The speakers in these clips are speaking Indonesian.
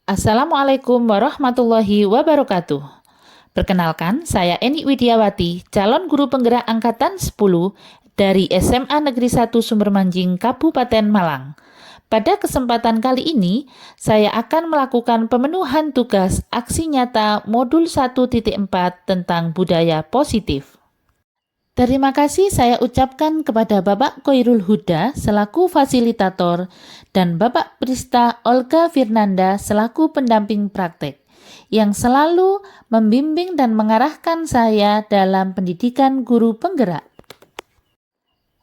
Assalamualaikum warahmatullahi wabarakatuh. Perkenalkan, saya Eni Widiawati, calon guru penggerak angkatan 10 dari SMA Negeri 1 Sumbermanjing, Kabupaten Malang. Pada kesempatan kali ini, saya akan melakukan pemenuhan tugas aksi nyata modul 1.4 tentang budaya positif. Terima kasih saya ucapkan kepada Bapak Koirul Huda selaku fasilitator dan Bapak Prista Olga Firnanda selaku pendamping praktek yang selalu membimbing dan mengarahkan saya dalam pendidikan guru penggerak.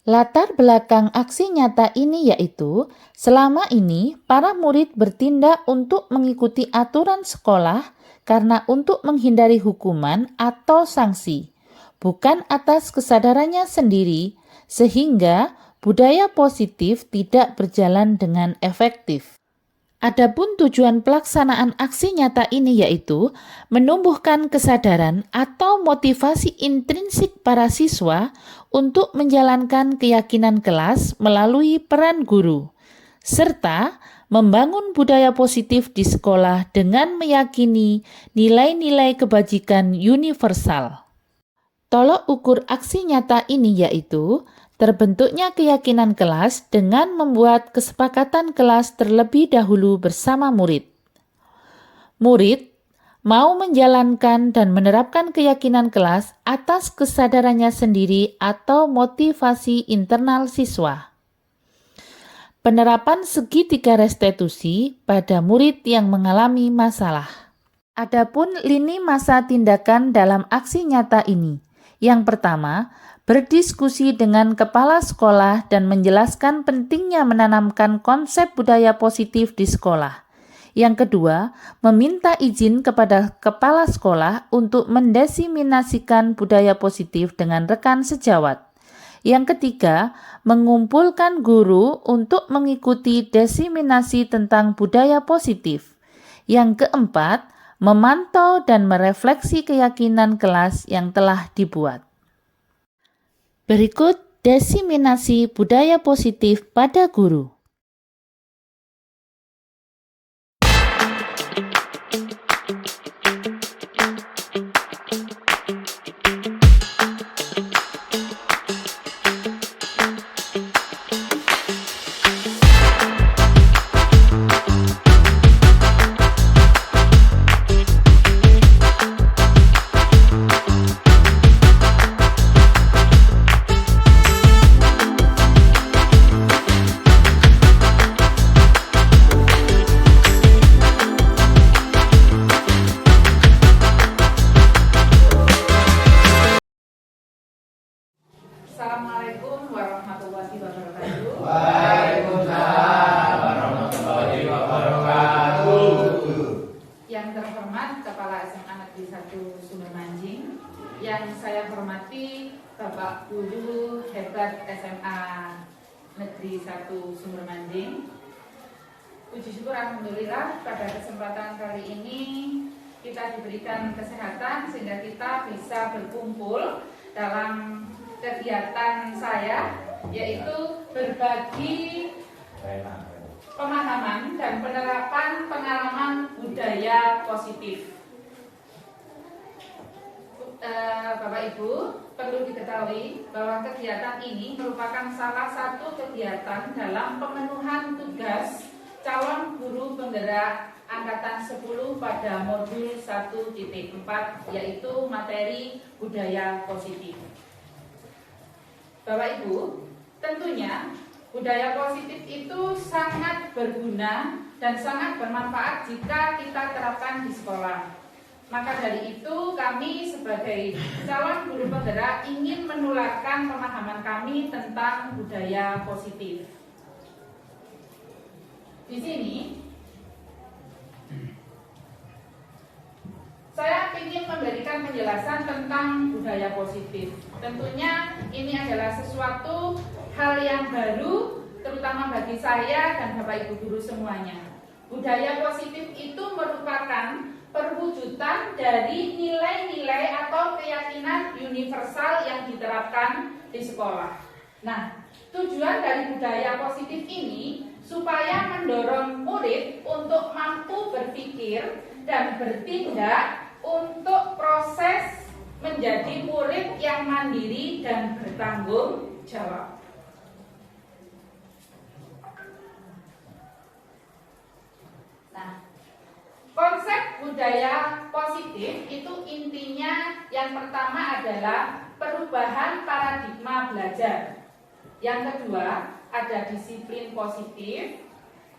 Latar belakang aksi nyata ini yaitu selama ini para murid bertindak untuk mengikuti aturan sekolah karena untuk menghindari hukuman atau sanksi, bukan atas kesadarannya sendiri, sehingga budaya positif tidak berjalan dengan efektif. Adapun tujuan pelaksanaan aksi nyata ini yaitu menumbuhkan kesadaran atau motivasi intrinsik para siswa untuk menjalankan keyakinan kelas melalui peran guru, serta membangun budaya positif di sekolah dengan meyakini nilai-nilai kebajikan universal. Tolok ukur aksi nyata ini yaitu terbentuknya keyakinan kelas dengan membuat kesepakatan kelas terlebih dahulu bersama murid. Murid mau menjalankan dan menerapkan keyakinan kelas atas kesadarannya sendiri atau motivasi internal siswa. Penerapan segitiga restitusi pada murid yang mengalami masalah. Adapun lini masa tindakan dalam aksi nyata ini. Yang pertama, berdiskusi dengan kepala sekolah dan menjelaskan pentingnya menanamkan konsep budaya positif di sekolah. Yang kedua, meminta izin kepada kepala sekolah untuk mendesiminasikan budaya positif dengan rekan sejawat. Yang ketiga, mengumpulkan guru untuk mengikuti desiminasi tentang budaya positif. Yang keempat, memantau dan merefleksi keyakinan kelas yang telah dibuat. Berikut desiminasi budaya positif pada guru. Assalamualaikum warahmatullahi wabarakatuh. Waalaikumsalam warahmatullahi wabarakatuh. Yang terhormat Kepala SMA Negeri 1 Sumbermanjing, yang saya hormati Bapak Guru Hebat SMA Negeri 1 Sumbermanjing. Puji syukur alhamdulillah pada kesempatan kali ini kita diberikan kesehatan sehingga kita bisa berkumpul dalam kegiatan saya, yaitu berbagi pemahaman dan penerapan pengalaman budaya positif. Bapak Ibu, perlu diketahui bahwa kegiatan ini merupakan salah satu kegiatan dalam pemenuhan tugas calon guru penggerak angkatan 10 pada modul 1.4, yaitu materi budaya positif. Bapak Ibu, tentunya budaya positif itu sangat berguna dan sangat bermanfaat jika kita terapkan di sekolah. Maka dari itu kami sebagai calon guru penggerak ingin menularkan pemahaman kami tentang budaya positif. Di sini saya ingin memberikan penjelasan tentang budaya positif. Tentunya ini adalah sesuatu hal yang baru, terutama bagi saya dan Bapak Ibu guru semuanya. budaya positif itu merupakan perwujudan dari nilai-nilai atau keyakinan universal yang diterapkan di sekolah. Nah, tujuan dari budaya positif ini supaya mendorong murid untuk mampu berpikir dan bertindak untuk proses menjadi murid yang mandiri dan bertanggung jawab. Nah, konsep budaya positif itu intinya yang pertama adalah perubahan paradigma belajar. Yang kedua, ada disiplin positif,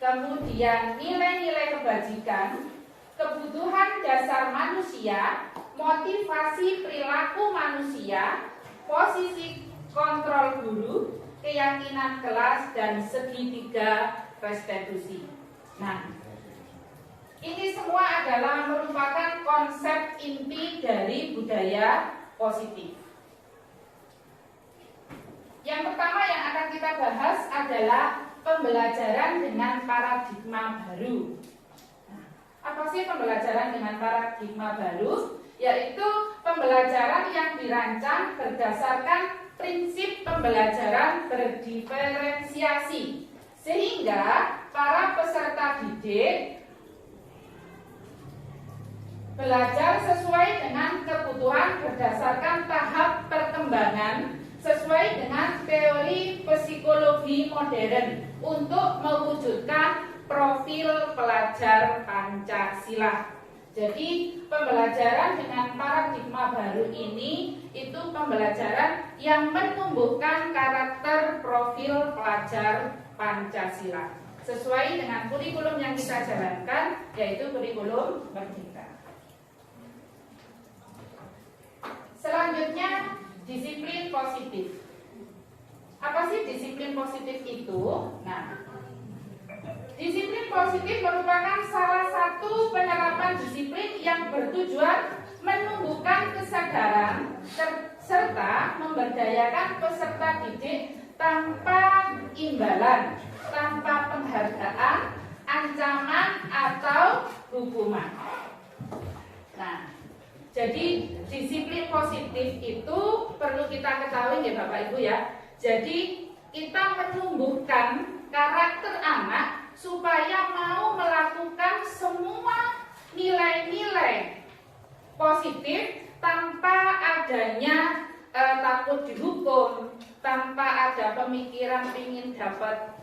kemudian nilai-nilai kebajikan, kebutuhan dasar manusia, motivasi perilaku manusia, posisi kontrol guru, keyakinan kelas, dan segitiga restitusi. Nah, ini semua adalah merupakan konsep inti dari budaya positif. Yang pertama yang akan kita bahas adalah pembelajaran dengan paradigma baru. Nah, apa sih pembelajaran dengan paradigma baru? Yaitu pembelajaran yang dirancang berdasarkan prinsip pembelajaran berdiferensiasi, sehingga para peserta didik belajar sesuai dengan kebutuhan berdasarkan tahap perkembangan sesuai dengan teori psikologi modern untuk mewujudkan profil pelajar Pancasila. Jadi pembelajaran dengan paradigma baru ini itu pembelajaran yang menumbuhkan karakter profil pelajar Pancasila sesuai dengan kurikulum yang kita jalankan, yaitu kurikulum Merdeka. Selanjutnya, disiplin positif. Apa sih disiplin positif itu? Nah, disiplin positif merupakan salah satu penerapan disiplin yang bertujuan menumbuhkan kesadaran serta memberdayakan peserta didik tanpa imbalan, tanpa penghargaan, ancaman atau hukuman. Nah, jadi disiplin positif itu perlu kita ketahui ya Bapak Ibu ya. Jadi kita menumbuhkan karakter anak supaya mau melakukan semua nilai-nilai positif tanpa adanya takut dihukum, tanpa ada pemikiran ingin dapat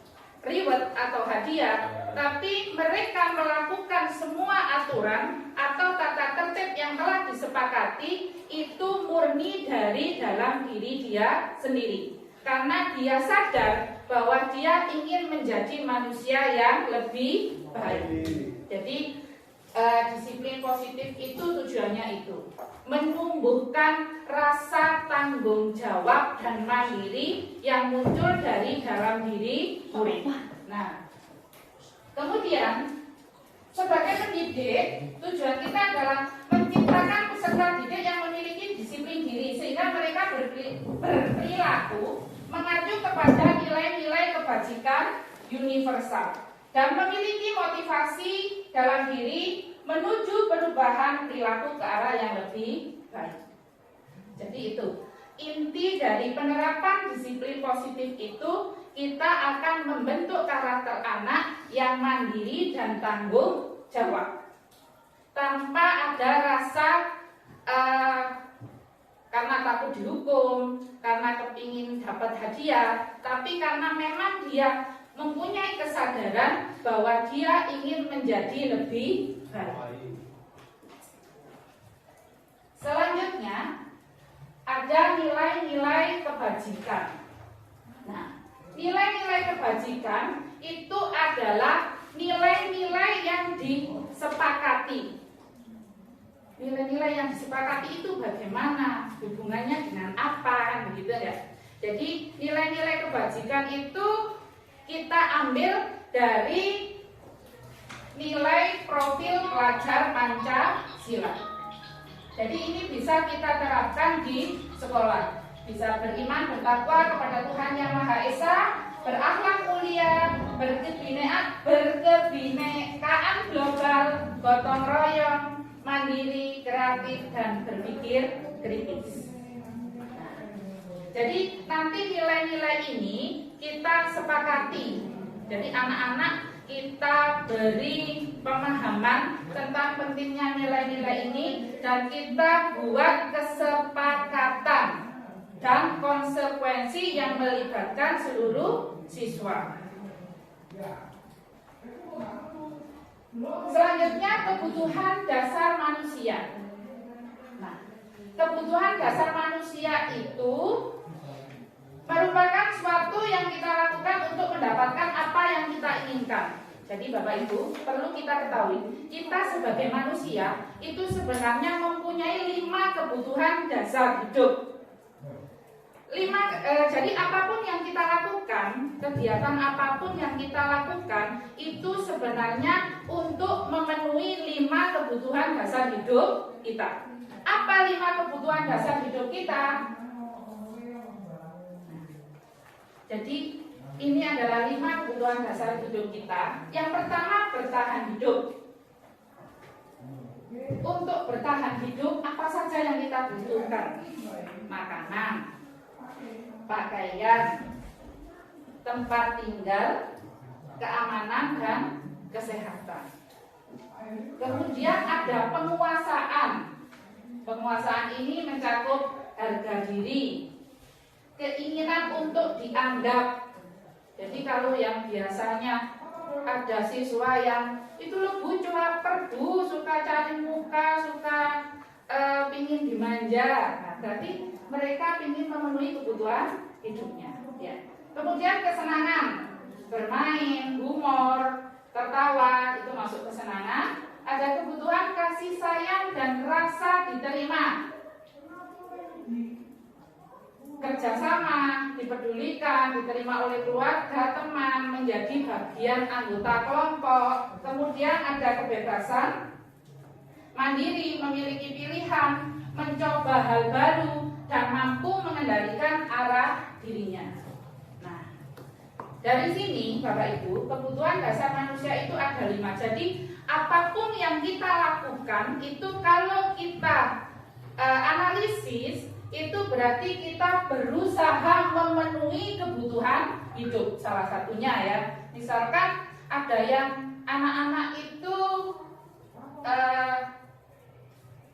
reward atau hadiah, tapi mereka melakukan semua aturan atau tata tertib yang telah disepakati itu murni dari dalam diri dia sendiri, karena dia sadar bahwa dia ingin menjadi manusia yang lebih baik. Jadi disiplin positif itu tujuannya itu menumbuhkan rasa tanggung jawab dan mandiri yang muncul dari dalam diri murid. Nah, kemudian sebagai pendidik, tujuan kita adalah menciptakan peserta didik yang memiliki disiplin diri sehingga mereka berperilaku mengacu kepada nilai-nilai kebajikan universal dan memiliki motivasi dalam diri menuju perubahan perilaku ke arah yang lebih baik. Jadi itu inti dari penerapan disiplin positif itu, kita akan membentuk karakter anak yang mandiri dan tanggung jawab tanpa ada rasa karena takut dihukum, karena kepingin dapat hadiah, tapi karena memang dia mempunyai kesadaran bahwa dia ingin menjadi lebih baik. Selanjutnya ada nilai-nilai kebajikan. Nah, nilai-nilai kebajikan itu adalah nilai-nilai yang disepakati. Nilai-nilai yang disepakati itu bagaimana? Hubungannya dengan apa? Begitu ya. Jadi nilai-nilai kebajikan itu kita ambil dari nilai profil pelajar Pancasila. Jadi ini bisa kita terapkan di sekolah. Bisa beriman, bertakwa kepada Tuhan Yang Maha Esa, berakhlak mulia, berkebinekaan, berpikir kritis. Jadi nanti nilai-nilai ini kita sepakati. Jadi anak-anak kita beri pemahaman tentang pentingnya nilai-nilai ini dan kita buat kesepakatan dan konsekuensi yang melibatkan seluruh siswa. Selanjutnya kebutuhan dasar manusia. Nah, kebutuhan dasar manusia itu merupakan suatu yang kita lakukan untuk mendapatkan apa yang kita inginkan. Jadi Bapak Ibu, perlu kita ketahui, kita sebagai manusia itu sebenarnya mempunyai 5 kebutuhan dasar hidup. Jadi apapun yang kita lakukan, kegiatan apapun yang kita lakukan, itu sebenarnya untuk memenuhi 5 kebutuhan dasar hidup kita. Apa 5 kebutuhan dasar hidup kita? Jadi ini adalah 5 kebutuhan dasar hidup kita. Yang pertama, bertahan hidup. Untuk bertahan hidup, apa saja yang kita butuhkan? Makanan, pakaian, tempat tinggal, keamanan, dan kesehatan. Kemudian ada penguasaan. Penguasaan ini mencakup harga diri, keinginan untuk dianggap. Jadi kalau yang biasanya ada siswa yang itu lugu, cuma perdu, suka cari muka, suka pingin dimanja. Nah, berarti mereka pingin memenuhi kebutuhan hidupnya. Ya. Kemudian kesenangan, bermain, humor, tertawa, itu masuk kesenangan. Ada kebutuhan kasih sayang dan rasa diterima. Kerjasama, dipedulikan, diterima oleh keluarga, teman, menjadi bagian anggota kelompok. Kemudian ada kebebasan, mandiri, memiliki pilihan, mencoba hal baru, dan mampu mengendalikan arah dirinya. Nah, dari sini Bapak Ibu, kebutuhan dasar manusia itu ada 5. Jadi apapun yang kita lakukan itu kalau kita analisis, itu berarti kita berusaha memenuhi kebutuhan hidup. Salah satunya ya, misalkan ada yang anak-anak itu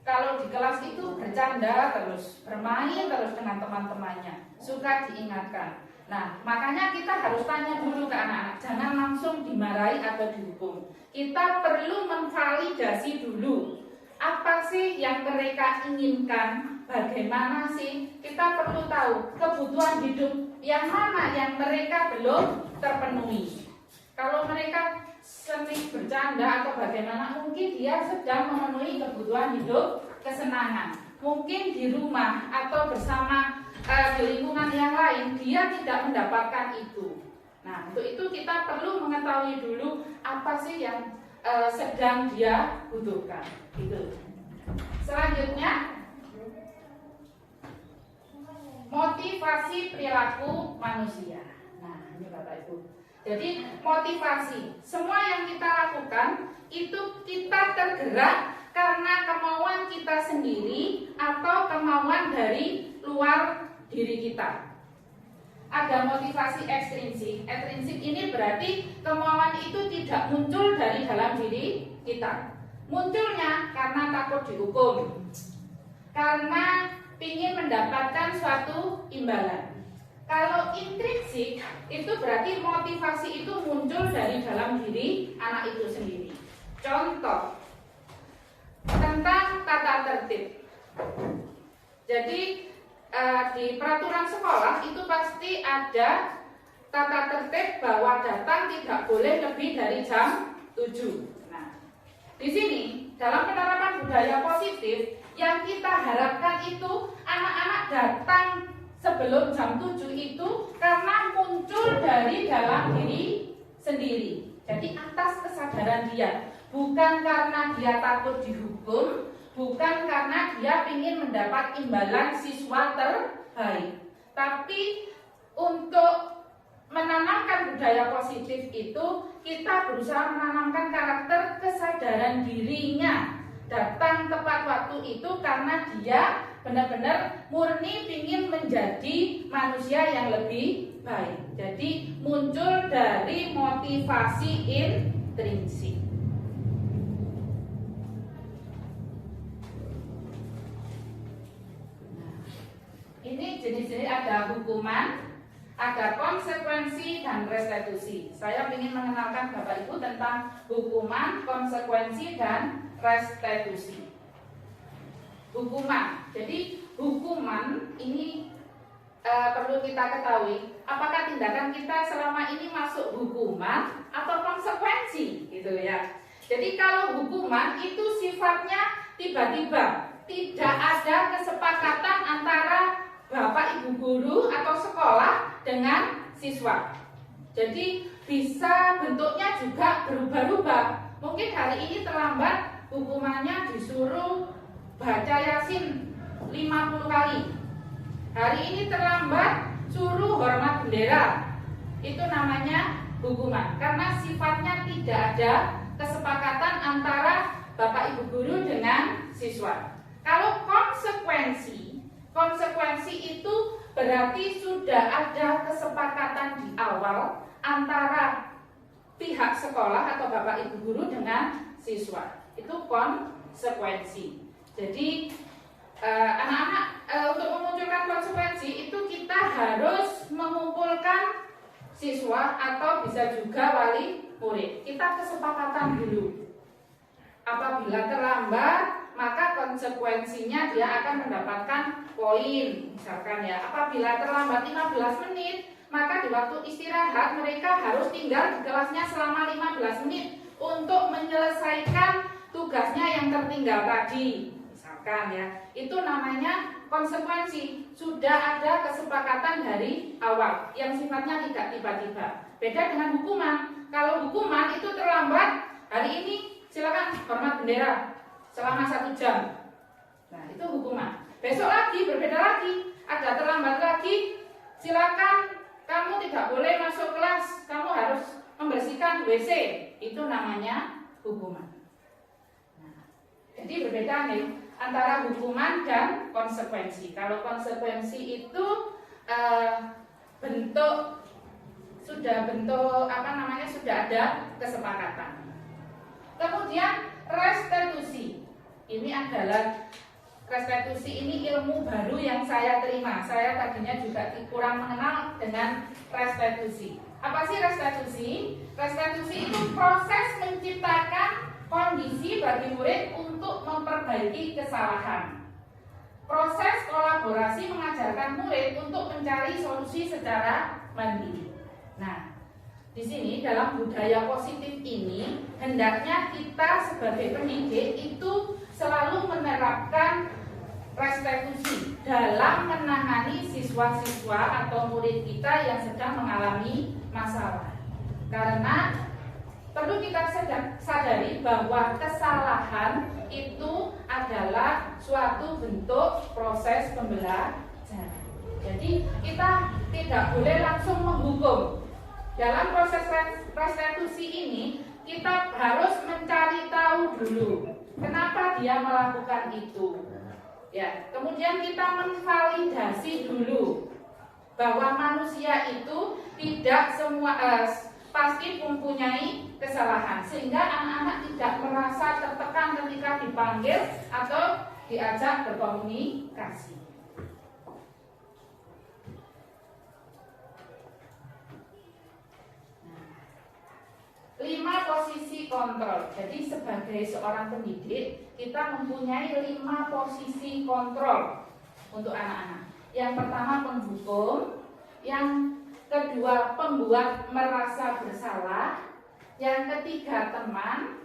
kalau di kelas itu bercanda terus, bermain terus dengan teman-temannya, suka diingatkan. Nah, makanya kita harus tanya dulu ke anak-anak, jangan langsung dimarahi atau dihukum. Kita perlu memvalidasi dulu, apa sih yang mereka inginkan. Bagaimana sih? Kita perlu tahu kebutuhan hidup yang mana yang mereka belum terpenuhi. Kalau mereka sering bercanda atau bagaimana, mungkin dia sedang memenuhi kebutuhan hidup, kesenangan. Mungkin di rumah atau bersama di lingkungan yang lain dia tidak mendapatkan itu. Nah, untuk itu kita perlu mengetahui dulu apa sih yang sedang dia butuhkan. Gitu. Selanjutnya, motivasi perilaku manusia. Nah, ini Bapak Ibu. Jadi motivasi, semua yang kita lakukan itu kita tergerak karena kemauan kita sendiri atau kemauan dari luar diri kita. Ada motivasi ekstrinsik. Ekstrinsik ini berarti kemauan itu tidak muncul dari dalam diri kita. Munculnya karena takut dihukum, karena ingin mendapatkan suatu imbalan. Kalau intrinsik itu berarti motivasi itu muncul dari dalam diri anak itu sendiri. Contoh tentang tata tertib. Jadi di peraturan sekolah itu pasti ada tata tertib bahwa datang tidak boleh lebih dari jam 7. Nah, di sini dalam penerapan budaya positif yang kita harapkan itu anak-anak datang sebelum jam 7 itu karena muncul dari dalam diri sendiri. Jadi atas kesadaran dia, bukan karena dia takut dihukum, bukan karena dia ingin mendapat imbalan siswa terbaik. Tapi untuk menanamkan budaya positif itu kita berusaha menanamkan karakter kesadaran dirinya. Datang tepat waktu itu karena dia benar-benar murni ingin menjadi manusia yang lebih baik. Jadi muncul dari motivasi intrinsik. Ini jenis-jenis ada hukuman, ada konsekuensi, dan restitusi. Saya ingin mengenalkan Bapak Ibu tentang hukuman, konsekuensi, dan restitusi. Hukuman. Jadi hukuman ini perlu kita ketahui apakah tindakan kita selama ini masuk hukuman atau konsekuensi gitu ya. Jadi kalau hukuman itu sifatnya tiba-tiba, tidak ada kesepakatan antara Bapak Ibu guru atau sekolah dengan siswa. Jadi bisa bentuknya juga berubah-ubah. Mungkin hari ini terlambat, hukumannya disuruh baca Yasin 50 kali. Hari ini terlambat, suruh hormat bendera. Itu namanya hukuman. Karena sifatnya tidak ada kesepakatan antara Bapak Ibu guru dengan siswa. Kalau konsekuensi itu berarti sudah ada kesepakatan di awal antara pihak sekolah atau Bapak Ibu guru dengan siswa. Itu konsekuensi. Jadi anak-anak untuk memunculkan konsekuensi itu kita harus mengumpulkan siswa atau bisa juga wali murid. Kita kesepakatan dulu. Apabila terlambat, maka konsekuensinya dia akan mendapatkan poin. Misalkan ya, apabila terlambat 15 menit, maka di waktu istirahat mereka harus tinggal di kelasnya selama 15 menit untuk menyelesaikan tugasnya yang tertinggal tadi. Misalkan ya, itu namanya konsekuensi. Sudah ada kesepakatan dari awal yang sifatnya tidak tiba-tiba. Beda dengan hukuman. Kalau hukuman itu terlambat, hari ini silakan hormat bendera selama 1 jam. Nah, itu hukuman. Besok lagi berbeda lagi, ada terlambat lagi, silakan kamu tidak boleh masuk kelas, kamu harus membersihkan WC. Itu namanya hukuman. Nah, jadi berbeda nih antara hukuman dan konsekuensi. Kalau konsekuensi itu sudah ada kesepakatan. Kemudian restitusi. Ini adalah restitusi, ini ilmu baru yang saya terima. Saya tadinya juga kurang mengenal dengan restitusi. Apa sih restitusi? Restitusi itu proses menciptakan kondisi bagi murid untuk memperbaiki kesalahan. Proses kolaborasi mengajarkan murid untuk mencari solusi secara mandiri. Nah, di sini dalam budaya positif ini hendaknya kita sebagai pendidik itu selalu menerapkan restitusi dalam menangani siswa-siswa atau murid kita yang sedang mengalami masalah. Karena perlu kita sadari bahwa kesalahan itu adalah suatu bentuk proses pembelajaran. Jadi kita tidak boleh langsung menghukum. Dalam proses restitusi ini kita harus mencari tahu dulu kenapa dia melakukan itu. Ya, kemudian kita menvalidasi dulu bahwa manusia itu tidak semua pasti mempunyai kesalahan, sehingga anak-anak tidak merasa tertekan ketika dipanggil atau diajak berkomunikasi. 5 posisi kontrol. Jadi sebagai seorang pendidik, kita mempunyai 5 posisi kontrol untuk anak-anak. Yang pertama penghukum, yang kedua pembuat merasa bersalah, yang ketiga teman,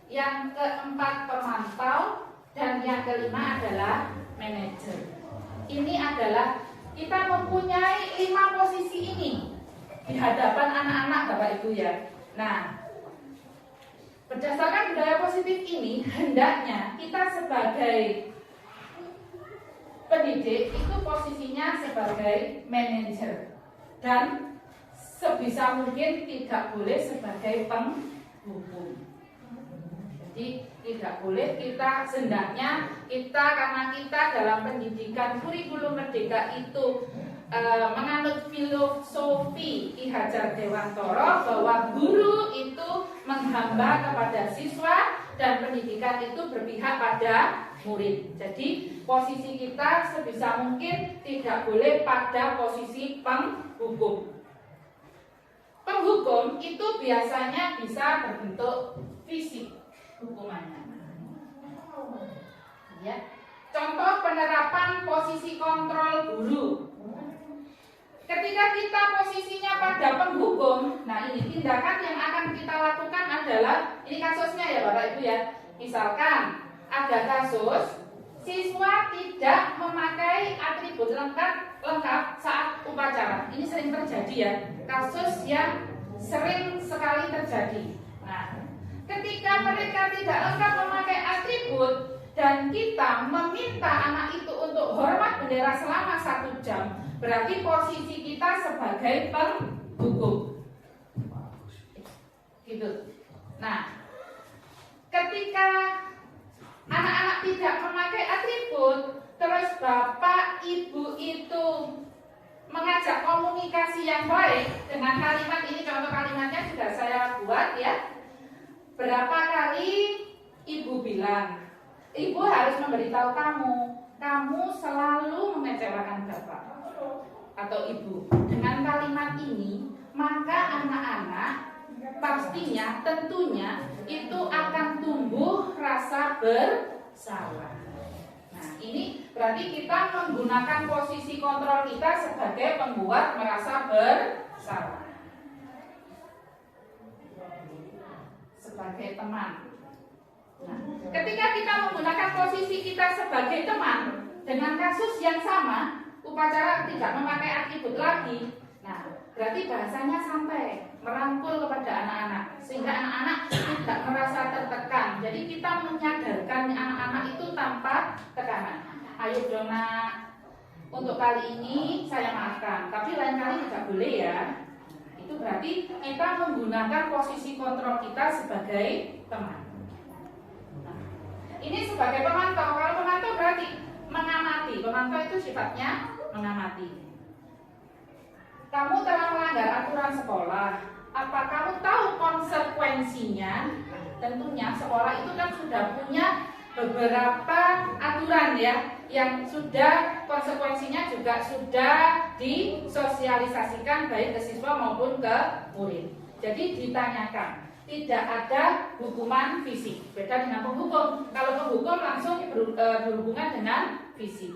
yang keempat pemantau, dan yang kelima adalah manajer. Ini adalah kita mempunyai 5 posisi ini di hadapan anak-anak Bapak Ibu ya. Nah, berdasarkan budaya positif ini, hendaknya kita sebagai pendidik itu posisinya sebagai manajer dan sebisa mungkin tidak boleh sebagai penghukum. Jadi tidak boleh kita hendaknya karena kita dalam pendidikan kurikulum merdeka itu menganut filosofi Ki Hajar Dewantara bahwa guru itu menghamba kepada siswa dan pendidikan itu berpihak pada murid. Jadi posisi kita sebisa mungkin tidak boleh pada posisi penghukum. Penghukum itu biasanya bisa berbentuk fisik hukumannya. Ya. Contoh penerapan posisi kontrol guru. Ketika kita posisinya pada penghukum, nah ini tindakan yang akan kita lakukan adalah, ini kasusnya ya Bapak Ibu ya. Misalkan ada kasus siswa tidak memakai atribut lengkap saat upacara. Ini sering terjadi ya, kasus yang sering sekali terjadi. Nah, ketika mereka tidak lengkap memakai atribut dan kita meminta anak itu untuk hormat bendera selama 1 jam, berarti posisi kita sebagai penghukum. Gitu. Nah, ketika anak-anak tidak memakai atribut, terus bapak ibu itu mengajak komunikasi yang baik dengan kalimat ini, contoh kalimatnya sudah saya buat ya. Berapa kali ibu bilang, ibu harus memberitahu kamu selalu mengecewakan bapak atau ibu. Dengan kalimat ini, maka anak-anak pastinya, tentunya itu akan tumbuh rasa bersalah. Nah, ini berarti kita menggunakan posisi kontrol kita sebagai pembuat merasa bersalah. Sebagai teman. Nah, ketika kita menggunakan posisi kita sebagai teman dengan kasus yang sama, upacara tidak memakai atribut lagi. Nah, berarti bahasanya sampai merangkul kepada anak-anak sehingga anak-anak tidak merasa tertekan. Jadi kita menyadarkan anak-anak itu tanpa tekanan. Ayo dong nak, untuk kali ini saya maafkan, tapi lain kali tidak boleh ya. Itu berarti kita menggunakan posisi kontrol kita sebagai teman. Nah, ini sebagai pemantau. Kalau pemantau berarti mengamati. Pemantau itu sifatnya mengamati. Kamu telah melanggar aturan sekolah. Apa kamu tahu konsekuensinya? Tentunya sekolah itu kan sudah punya beberapa aturan ya, yang sudah konsekuensinya juga sudah disosialisasikan baik ke siswa maupun ke murid. Jadi ditanyakan, tidak ada hukuman fisik. Beda dengan penghukum. Kalau penghukum langsung berhubungan dengan fisik.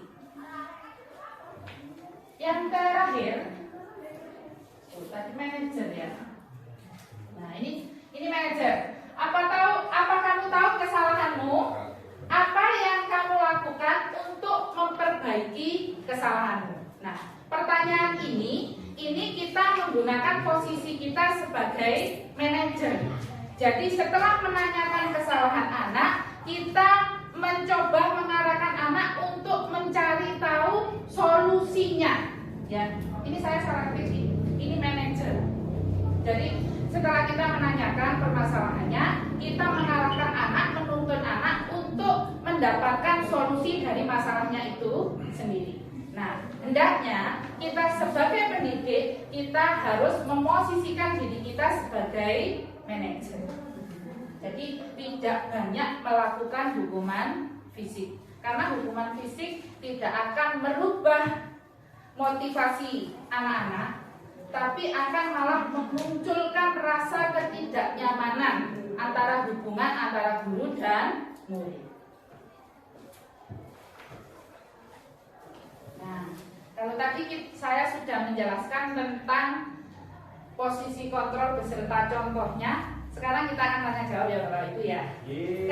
Yang terakhir, tadi manajer ya. Nah ini manajer. Apa kamu tahu kesalahanmu? Apa yang kamu lakukan untuk memperbaiki kesalahanmu? Nah, pertanyaan ini kita menggunakan posisi kita sebagai manajer. Jadi setelah menanyakan kesalahan anak, kita mencoba mengarahkan anak untuk mencari tahu solusinya. Ya, ini saya secara kritis. Ini manajer. Jadi setelah kita menanyakan permasalahannya, kita mengarahkan anak, menuntun anak untuk mendapatkan solusi dari masalahnya itu sendiri. Nah, hendaknya kita sebagai pendidik, kita harus memosisikan diri kita sebagai manajer. Jadi tidak banyak melakukan hukuman fisik, karena hukuman fisik tidak akan merubah motivasi anak-anak, tapi akan malah memunculkan rasa ketidaknyamanan antara hubungan antara guru dan murid. Nah, kalau tadi saya sudah menjelaskan tentang posisi kontrol beserta contohnya, sekarang kita akan tanya jawab ya Bapak Ibu ya.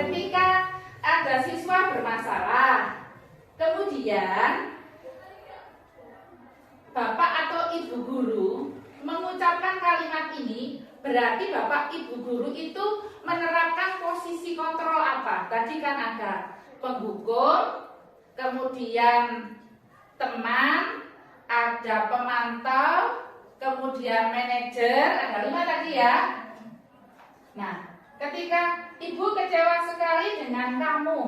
Ketika ada siswa bermasalah, kemudian Bapak atau Ibu guru mengucapkan kalimat ini, berarti Bapak Ibu guru itu menerapkan posisi kontrol apa? Tadi kan ada penghukum, kemudian teman, ada pemantau, kemudian manajer, ada 5 tadi ya. Nah, ketika Ibu kecewa sekali dengan kamu.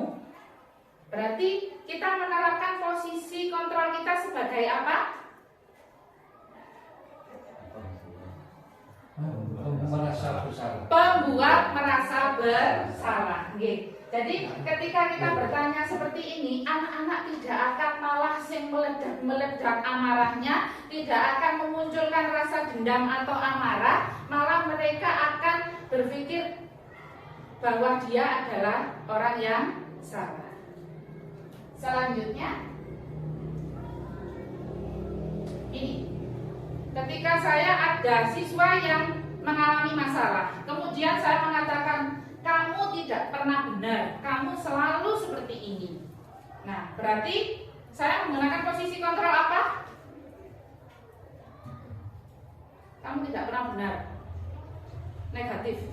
Berarti kita menerapkan posisi kontrol kita sebagai apa? Merasa bersalah. Pembuat merasa bersalah. Nggih. Jadi ketika kita bertanya seperti ini, anak-anak tidak akan malah sing meledak amarahnya, tidak akan memunculkan rasa dendam atau amarah, malah mereka akan berpikir bahwa dia adalah orang yang salah. Selanjutnya, ini ketika saya ada siswa yang mengalami masalah, kemudian saya mengatakan, kamu tidak pernah benar, kamu selalu seperti ini. Nah, berarti saya menggunakan posisi kontrol apa? Kamu tidak pernah benar. Negatif.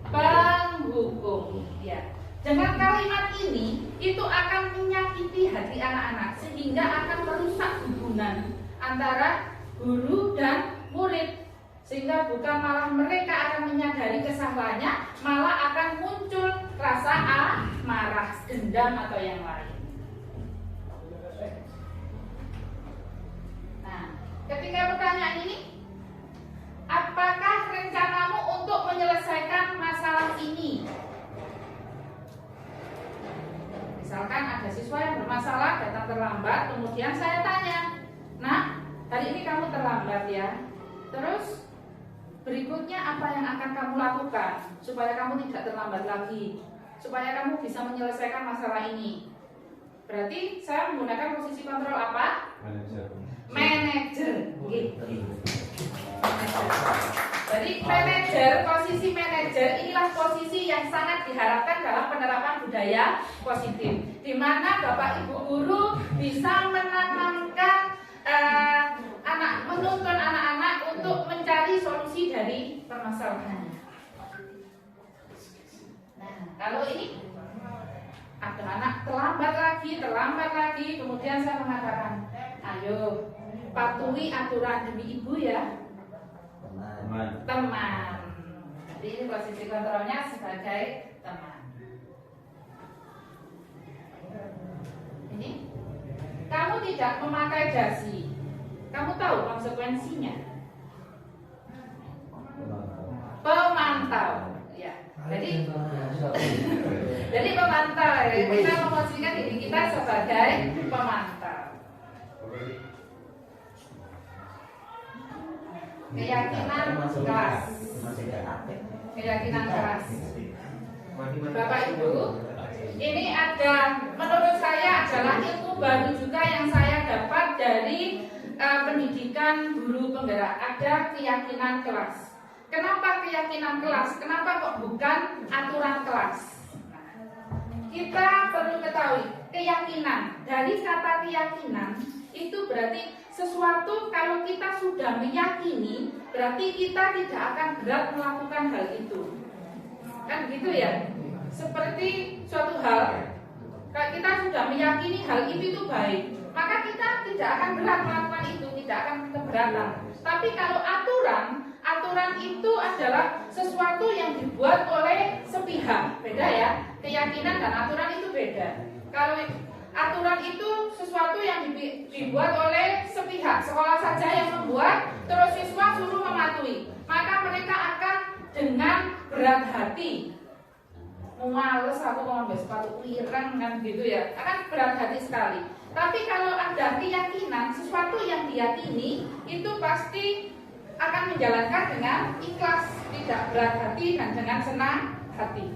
Penghukum. Ya. Dengan kalimat ini, itu akan menyakiti hati anak-anak, sehingga akan merusak hubungan antara guru dan murid. Sehingga bukan malah mereka akan menyadari kesalahannya, malah akan muncul rasa marah, dendam atau yang lain. Nah, ketika pertanyaan ini, apakah rencanamu untuk menyelesaikan masalah ini? Misalkan ada siswa yang bermasalah datang terlambat, kemudian saya tanya, nah, hari ini kamu terlambat ya. Terus berikutnya apa yang akan kamu lakukan supaya kamu tidak terlambat lagi, supaya kamu bisa menyelesaikan masalah ini? Berarti saya menggunakan posisi kontrol apa? Manajer. Jadi posisi manajer inilah posisi yang sangat diharapkan dalam penerapan budaya positif, di mana Bapak Ibu guru bisa menanamkan menuntun anak-anak untuk mencari solusi dari permasalahannya. Nah, kalau ini ada anak terlambat lagi, kemudian saya mengatakan, ayo patuhi aturan demi ibu ya, teman. Jadi ini posisi kontrolnya sebagai teman. Ini kamu tidak memakai dasi. Kamu tahu konsekuensinya? Pemantau, ya. Jadi pemantau, ya. Kita memposisikan diri kita sebagai pemantau. Keyakinan kelas. Keyakinan kelas. Bapak Ibu, ini ada, menurut saya adalah ilmu baru juga yang saya dapat dari pendidikan guru penggerak. Ada keyakinan kelas. Kenapa keyakinan kelas? Kenapa kok bukan aturan kelas? Kita perlu ketahui keyakinan. Dari kata keyakinan itu berarti sesuatu, kalau kita sudah meyakini, berarti kita tidak akan berat melakukan hal itu. Kan gitu ya? Seperti suatu hal, kalau kita sudah meyakini hal itu baik, maka kita tidak akan berat melakukan itu, tidak akan keberatan. Tapi kalau aturan itu adalah sesuatu yang dibuat oleh sepihak, beda ya. Keyakinan dan aturan itu beda. Kalau aturan itu sesuatu yang dibuat oleh sepihak, sekolah saja yang membuat, terus siswa suruh mematuhi, maka mereka akan dengan berat hati. Males aku mau ambil sepatu ireng kan gitu ya, akan berat hati sekali. Tapi kalau ada keyakinan, sesuatu yang diyakini itu pasti akan menjalankan dengan ikhlas, tidak berat hati dan dengan senang hati.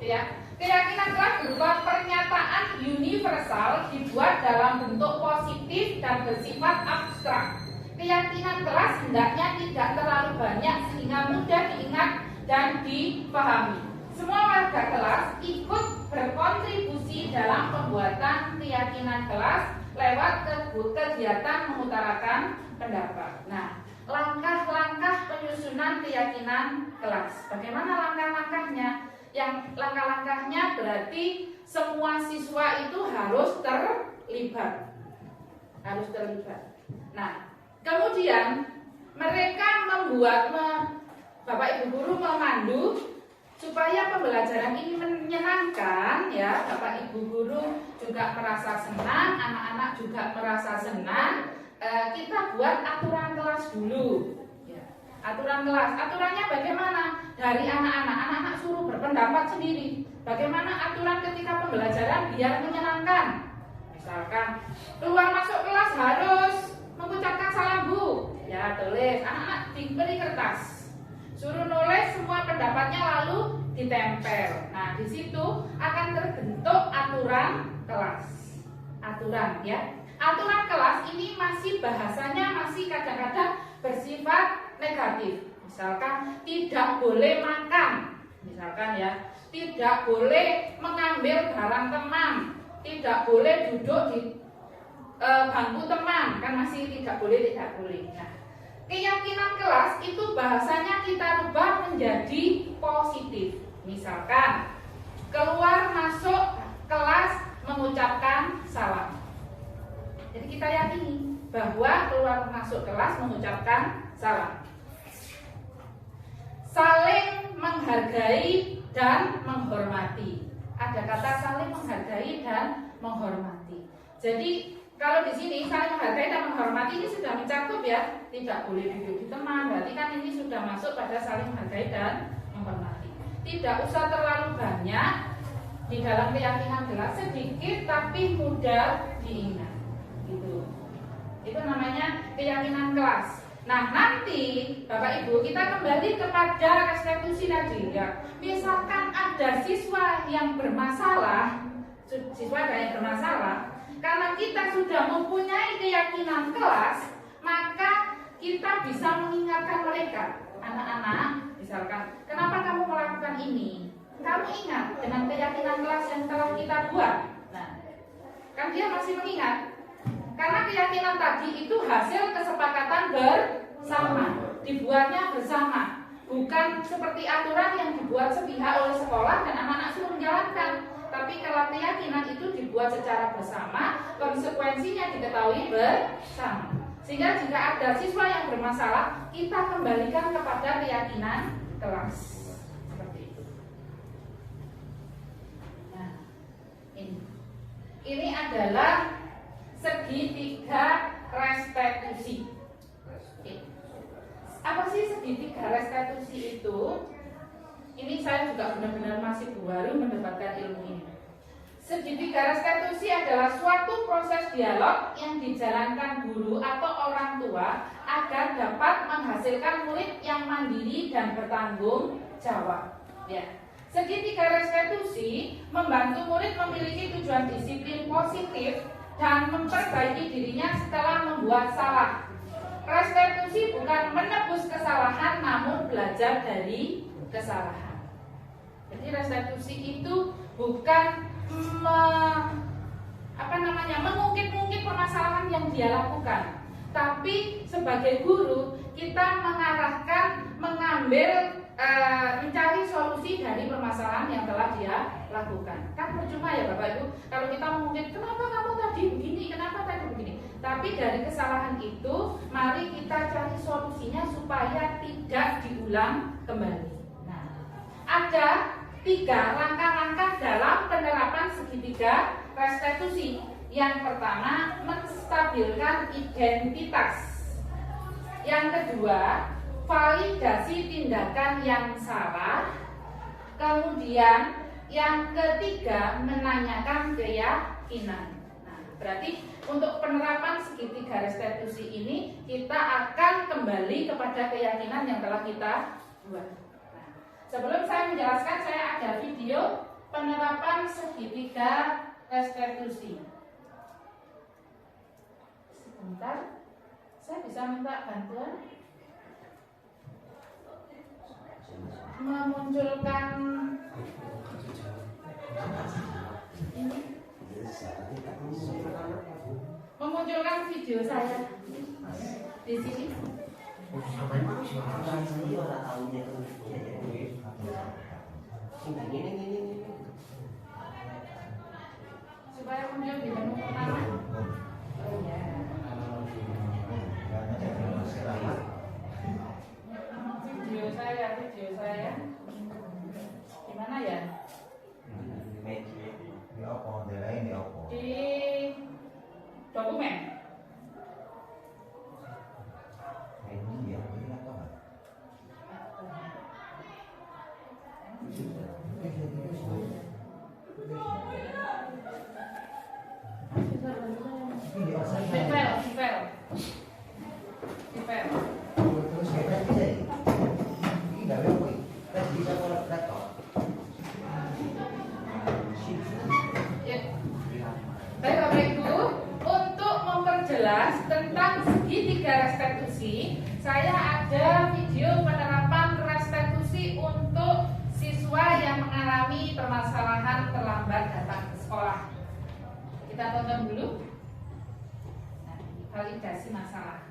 Ya, keyakinan kelas berupa pernyataan universal dibuat dalam bentuk positif dan bersifat abstrak. Keyakinan kelas hendaknya tidak terlalu banyak sehingga mudah diingat dan dipahami. Semua warga kelas ikut berkontribusi dalam pembuatan keyakinan kelas lewat kegiatan mengutarakan pendapat. Nah, langkah-langkah penyusunan keyakinan kelas. Bagaimana langkah-langkahnya? Yang langkah-langkahnya berarti semua siswa itu harus terlibat. Nah, kemudian mereka Bapak Ibu guru memandu supaya pembelajaran ini menyenangkan ya. Bapak Ibu guru juga merasa senang, anak-anak juga merasa senang. Kita buat aturan kelas dulu. Ya. Aturan kelas, aturannya bagaimana? Dari anak-anak suruh berpendapat sendiri. Bagaimana aturan ketika pembelajaran biar menyenangkan? Misalkan keluar masuk kelas harus mengucapkan salam Bu. Ya tulis, anak-anak diberi kertas. Suruh nulis semua pendapatnya lalu ditempel. Nah di situ akan terbentuk aturan kelas. Aturan ya. Aturan kelas ini masih bahasanya masih kadang-kadang bersifat negatif. Misalkan tidak boleh makan. Misalkan ya, tidak boleh mengambil barang teman, tidak boleh duduk di bangku teman, kan masih tidak boleh. Nah, keyakinan kelas itu bahasanya kita rubah menjadi positif. Misalkan keluar masuk kelas mengucapkan salam. Jadi kita yakini bahwa keluar masuk kelas mengucapkan salam. Saling menghargai dan menghormati. Ada kata saling menghargai dan menghormati. Jadi kalau di sini saling menghargai dan menghormati ini sudah mencakup ya, tidak boleh duduk di teman. Berarti kan ini sudah masuk pada saling menghargai dan menghormati. Tidak usah terlalu banyak di dalam keyakinan kelas, sedikit tapi mudah diingat. Gitu. Itu namanya keyakinan kelas. Nah nanti Bapak Ibu kita kembali kepada restitusi tadi ya. Misalkan ada siswa yang bermasalah, karena kita sudah mempunyai keyakinan kelas, maka kita bisa mengingatkan mereka. Anak-anak, misalkan, kenapa kamu melakukan ini? Kamu ingat dengan keyakinan kelas yang telah kita buat. Nah, kan dia masih mengingat. Karena keyakinan tadi itu hasil kesepakatan bersama, dibuatnya bersama, bukan seperti aturan yang dibuat sepihak oleh sekolah dan anak-anak suruh menjalankan. Tapi kalau keyakinan itu dibuat secara bersama, konsekuensinya diketahui bersama. Sehingga jika ada siswa yang bermasalah, kita kembalikan kepada keyakinan kelas. Seperti itu. Nah, ini adalah segitiga restitusi. Apa sih segitiga restitusi itu? Ini saya juga benar-benar masih baru mendapatkan ilmu ini. Segitiga restitusi adalah suatu proses dialog yang dijalankan guru atau orang tua agar dapat menghasilkan murid yang mandiri dan bertanggung jawab. Ya. Segitiga restitusi membantu murid memiliki tujuan disiplin positif dan memperbaiki dirinya setelah membuat salah. Restitusi bukan menebus kesalahan, namun belajar dari kesalahan. Jadi restitusi itu bukan mengungkit-ungkit permasalahan yang dia lakukan, tapi sebagai guru kita mencari solusi dari permasalahan yang telah dia lakukan. Kan percuma ya Bapak Ibu kalau kita mengungkit kenapa kamu tadi begini, kenapa tadi begini. Tapi dari kesalahan itu mari kita cari solusinya supaya tidak diulang kembali. Nah, ada 3 langkah-langkah dalam penerapan segitiga restitusi. Yang pertama, menstabilkan identitas. Yang kedua, validasi tindakan yang salah. Kemudian yang ketiga, menanyakan keyakinan. Nah, berarti untuk penerapan segitiga restitusi ini kita akan kembali kepada keyakinan yang telah kita buat. Nah, sebelum saya menjelaskan, saya ada video penerapan segitiga restitusi. Sebentar, saya bisa minta bantuan memunculkan ini, memunculkan video saya di sini. Supaya muncul di menu pertama. Oh ya. Video saya Baik Bapak Ibu, untuk memperjelas tentang segitiga restitusi, saya ada video penerapan restitusi untuk siswa yang mengalami permasalahan terlambat datang ke sekolah. Kita tonton dulu. Nah, validasi masalah.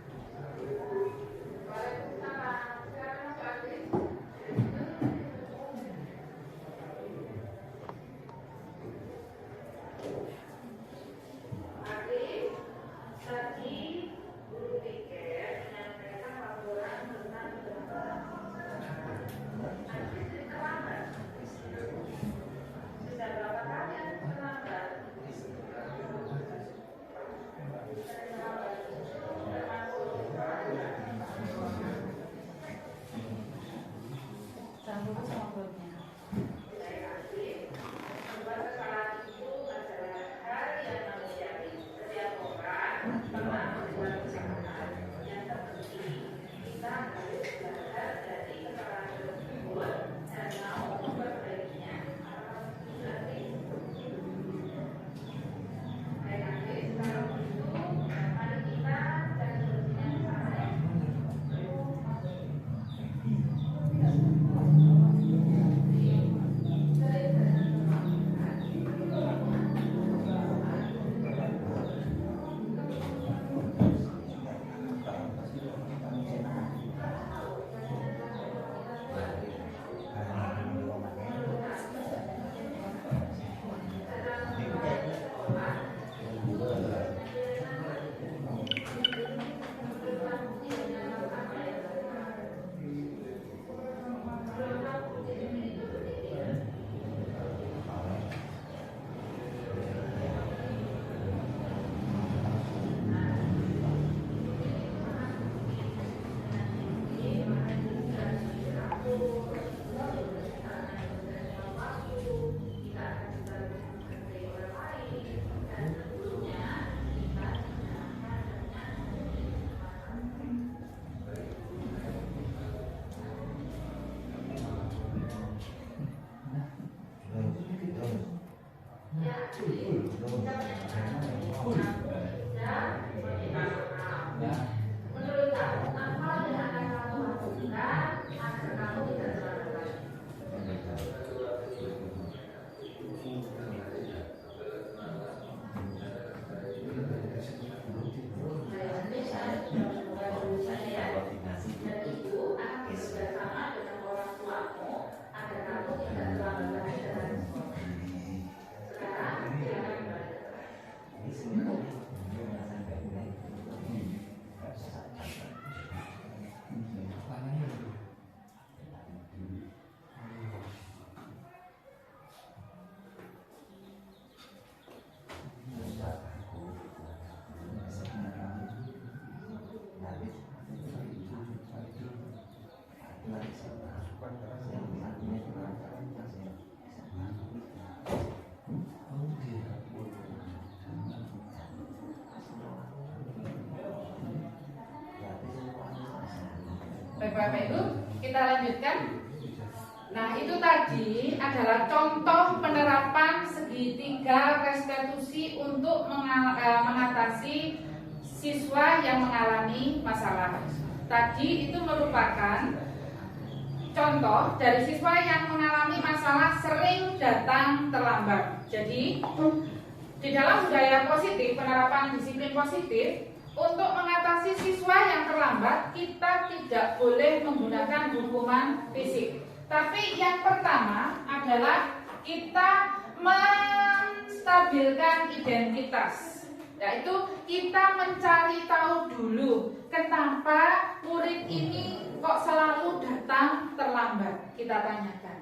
Baik Bapak Ibu, kita lanjutkan. Nah, itu tadi adalah contoh penerapan segitiga restitusi untuk mengatasi siswa yang mengalami masalah. Tadi itu merupakan contoh dari siswa yang mengalami masalah sering datang terlambat. Jadi, di dalam budaya positif, penerapan disiplin positif, untuk mengatasi siswa yang terlambat, kita tidak boleh menggunakan hukuman fisik. Tapi yang pertama adalah kita menstabilkan identitas, yaitu kita mencari tahu dulu kenapa murid ini kok selalu datang terlambat. Kita tanyakan,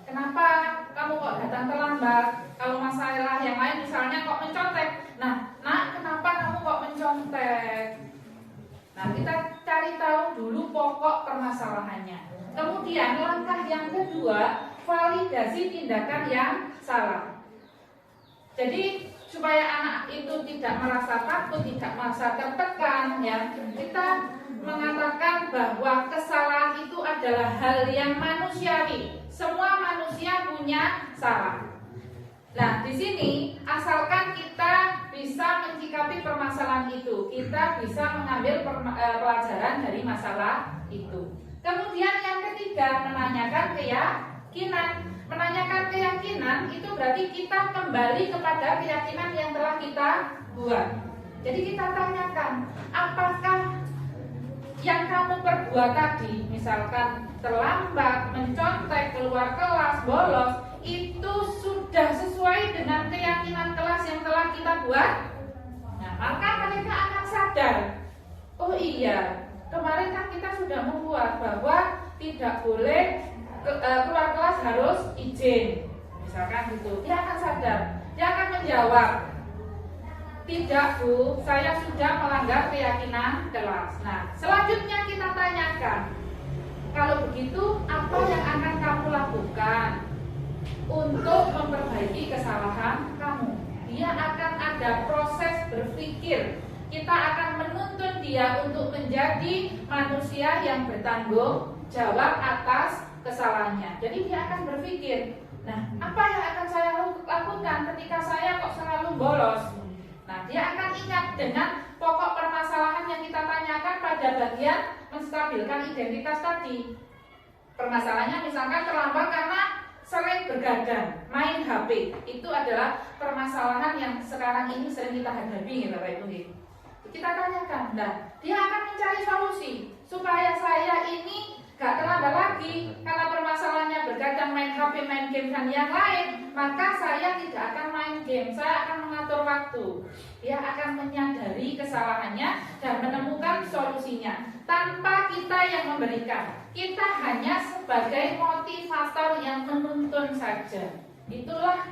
kenapa kamu kok datang terlambat? Kalau masalah yang lain misalnya kok mencontek, nah nak kenapa kamu kok mencontek? Nah, kita cari tahu dulu pokok permasalahannya. Kemudian langkah yang kedua, validasi tindakan yang salah. Jadi supaya anak itu tidak merasa takut, tidak merasa tertekan, ya, kita mengatakan bahwa kesalahan itu adalah hal yang manusiawi. Semua manusia punya salah. Nah, di sini asalkan kita bisa menyikapi permasalahan itu, kita bisa mengambil pelajaran dari masalah itu. Kemudian yang ketiga, menanyakan keyakinan. Menanyakan keyakinan itu berarti kita kembali kepada keyakinan yang telah kita buat. Jadi kita tanyakan, apakah yang kamu perbuat tadi, misalkan terlambat, mencontek, keluar kelas, bolos, itu sudah sesuai dengan keyakinan kelas yang telah kita buat? Nah, maka mereka akan sadar, oh iya, kemarin kan kita sudah membuat bahwa tidak boleh keluar kelas harus izin, misalkan gitu. Dia akan sadar, dia akan menjawab, tidak Bu, saya sudah melanggar keyakinan kelas. Nah, selanjutnya kita tanyakan, kalau begitu apa yang akan kamu lakukan untuk memperbaiki kesalahan kamu? Dia akan ada proses berpikir. Kita akan menuntun dia untuk menjadi manusia yang bertanggung jawab atas kesalahannya. Jadi dia akan berpikir, nah, apa yang akan saya lakukan ketika saya kok selalu bolos? Nah, dia akan ingat dengan pokok permasalahan yang kita tanyakan pada bagian menstabilkan identitas tadi. Permasalahannya misalkan terlambat karena sering bergadang, main HP. Itu adalah permasalahan yang sekarang ini sering kita hadapi, Bapak Ibu. Kita tanyakan, nah, dia akan mencari solusi supaya saya ini gak terlambat lagi. Karena permasalahannya bergadang, main HP, main game dan yang lain, maka saya tidak akan main game, saya akan mengatur waktu. Dia akan menyadari kesalahannya dan menemukan solusinya tanpa kita yang memberikan. Kita hanya sebagai motivator yang menuntun saja. Itulah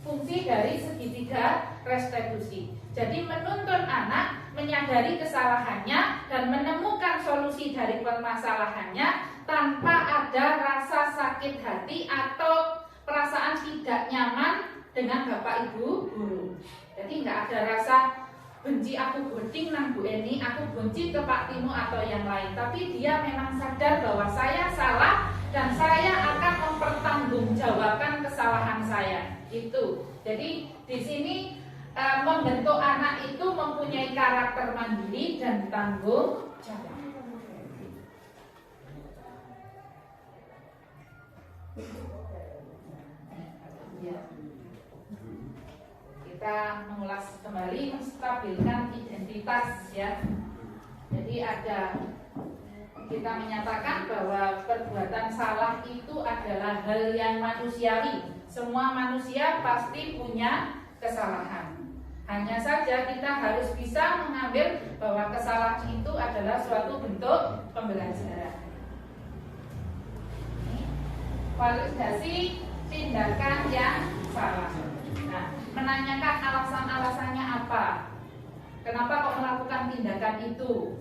fungsi dari segitiga restitusi. Jadi menuntun anak menyadari kesalahannya dan menemukan solusi dari permasalahannya tanpa ada rasa sakit hati atau perasaan tidak nyaman dengan Bapak Ibu guru. Jadi nggak ada rasa benci, aku gunting nang Bu Eni, aku benci ke Pak Timo atau yang lain. Tapi dia memang sadar bahwa saya salah dan saya akan mempertanggungjawabkan kesalahan saya. Itu. Jadi di sini membentuk anak itu mempunyai karakter mandiri dan tanggung jawab. Ya. Kita mengulas kembali, menstabilkan identitas, ya. Jadi kita menyatakan bahwa perbuatan salah itu adalah hal yang manusiawi. Semua manusia pasti punya kesalahan. Hanya saja kita harus bisa mengambil bahwa kesalahan itu adalah suatu bentuk pembelajaran. Validasi tindakan yang salah. Nah, menanyakan alasan-alasannya apa? Kenapa kok melakukan tindakan itu?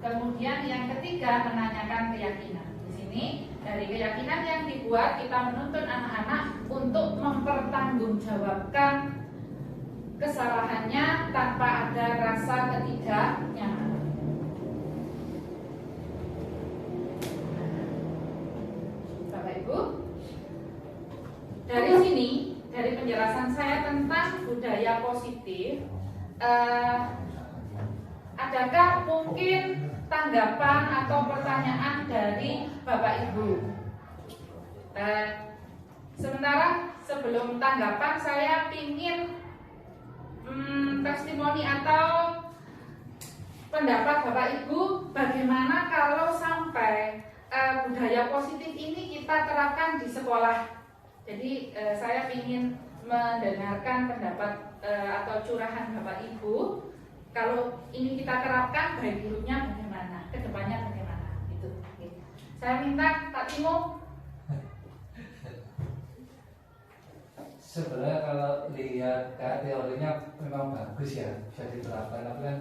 Kemudian yang ketiga, menanyakan keyakinan. Di sini dari keyakinan yang dibuat, kita menuntun anak-anak untuk mempertanggungjawabkan kesalahannya tanpa ada rasa ketidaknyamanan. Bapak Ibu, dari sini, dari penjelasan saya tentang budaya positif, adakah mungkin tanggapan atau pertanyaan dari Bapak Ibu? Sementara sebelum tanggapan, saya ingin testimoni atau pendapat Bapak Ibu, bagaimana kalau sampai budaya positif ini kita terapkan di sekolah. Jadi saya ingin mendengarkan pendapat atau curahan Bapak Ibu. Kalau ini kita terapkan, baik buruknya bagaimana, kedepannya bagaimana, gitu. Oke. Saya minta Pak Timo. Sebenarnya kalau lihat teorinya memang bagus ya, bisa diterapkan. Tapi kan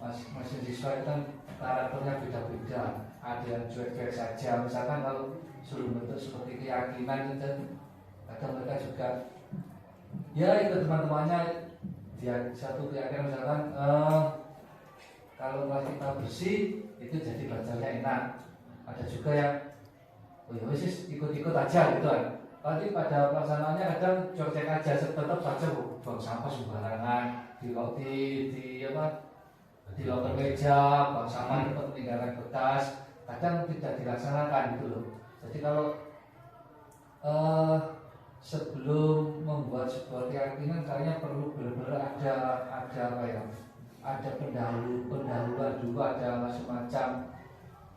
masing-masing siswa itu kan karakternya beda-beda. ada yang cuek-cuek saja. Misalkan kalau suruh bentuk seperti keyakinan itu kadang mereka juga ya ikut teman-temannya dia satu keyakinan misalkan kalau kelas kita bersih itu jadi belajarnya enak. Ada juga yang oh ya wis ikut-ikut aja gitu kan. Tapi pada pelaksanaannya kadang cuek-cuek aja, tetap saja buang sampah sembarangan di loker meja, buang sampah tempat peninggalan bekas, kadang tidak dilaksanakan gitu loh. Jadi kalau sebelum membuat sebuah keyakinan kayaknya perlu benar-benar ada apa ya? Ada pendahuluan dulu, ada semacam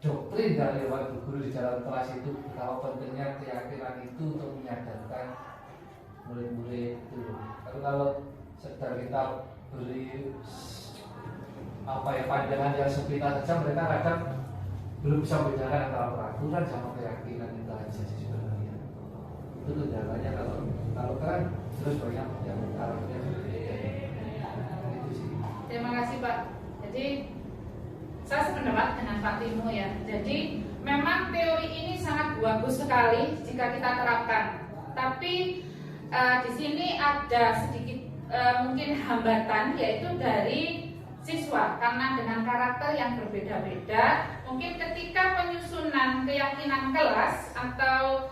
doktrin dari waktu guru di dalam kelas itu betapa pentingnya keyakinan itu untuk menyadarkan murid-murid itu. Tapi kalau sekedar kita beri pandangan yang sempit saja, mereka kadang belum bisa membedakan antara peraturan sama keyakinan itu aja sih sebenarnya. Itu kendalanya kalau kan terus banyak yang arahnya berbeda. Itu sih. Terima kasih Pak. Jadi saya sependapat dengan Pak Timo ya. Jadi memang teori ini sangat bagus sekali jika kita terapkan. Tapi di sini ada sedikit mungkin hambatan, yaitu dari siswa karena dengan karakter yang berbeda-beda. Mungkin ketika penyusunan keyakinan kelas atau